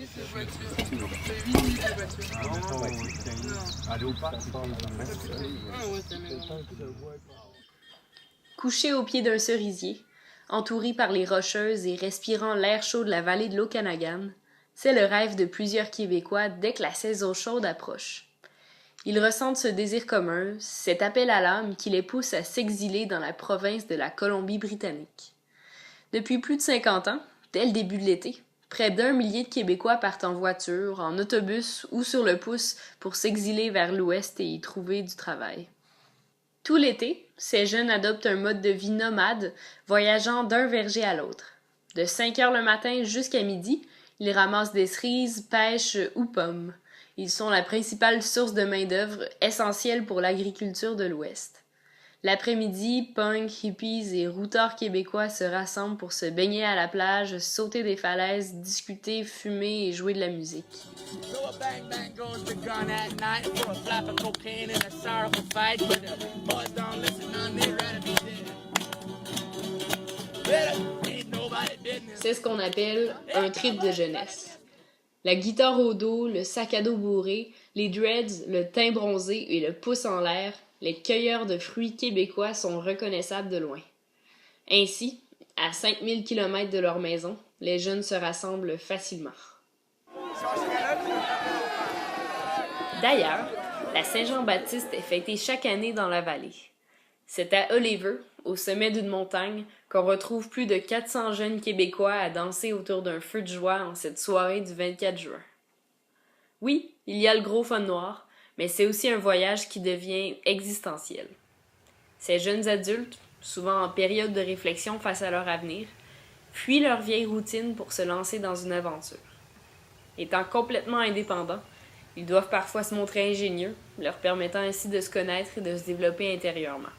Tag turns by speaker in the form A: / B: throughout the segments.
A: minutes de voiture. C'est 8 minutes de voiture.
B: Aller au parc.
A: Ah ouais, c'est même.
C: Couché au pied d'un cerisier, entouré par les Rocheuses et respirant l'air chaud de la vallée de l'Okanagan, c'est le rêve de plusieurs Québécois dès que la saison chaude approche. Ils ressentent ce désir commun, cet appel à l'âme qui les pousse à s'exiler dans la province de la Colombie-Britannique. Depuis plus de 50 ans, dès le début de l'été, près d'1 millier de Québécois partent en voiture, en autobus ou sur le pouce pour s'exiler vers l'ouest et y trouver du travail. Tout l'été, ces jeunes adoptent un mode de vie nomade, voyageant d'un verger à l'autre. De 5 heures le matin jusqu'à midi, ils ramassent des cerises, pêchent ou pommes. Ils sont la principale source de main-d'œuvre essentielle pour l'agriculture de l'Ouest. L'après-midi, punks, hippies et routards québécois se rassemblent pour se baigner à la plage, sauter des falaises, discuter, fumer et jouer de la musique. C'est ce qu'on appelle un trip de jeunesse. La guitare au dos, le sac à dos bourré, les dreads, le teint bronzé et le pouce en l'air, les cueilleurs de fruits québécois sont reconnaissables de loin. Ainsi, à 5000 km de leur maison, les jeunes se rassemblent facilement. D'ailleurs, la Saint-Jean-Baptiste est fêtée chaque année dans la vallée. C'est à Oliver, au sommet d'une montagne, qu'on retrouve plus de 400 jeunes Québécois à danser autour d'un feu de joie en cette soirée du 24 juin. Oui, il y a le gros fun noir, mais c'est aussi un voyage qui devient existentiel. Ces jeunes adultes, souvent en période de réflexion face à leur avenir, fuient leur vieille routine pour se lancer dans une aventure. Étant complètement indépendants, ils doivent parfois se montrer ingénieux, leur permettant ainsi de se connaître et de se développer intérieurement.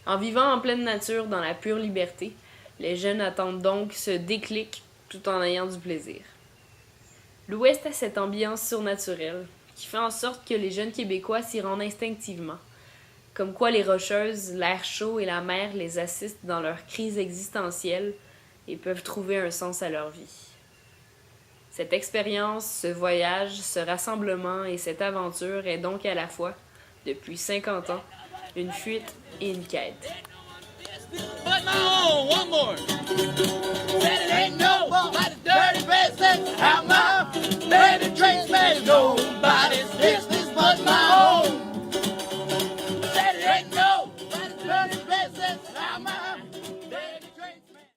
C: En vivant en pleine nature, dans la pure liberté, les jeunes attendent donc ce déclic tout en ayant du plaisir. L'Ouest a cette ambiance surnaturelle qui fait en sorte que les jeunes Québécois s'y rendent instinctivement, comme quoi les Rocheuses, l'air chaud et la mer les assistent dans leur crise existentielle et peuvent trouver un sens à leur vie. Cette expérience, ce voyage, ce rassemblement et cette aventure est donc à la fois, depuis 50 ans, une fuite et une quête.
D: But no, one more. Said it ain't no, but the dirty business. How my baby drinks, man, no.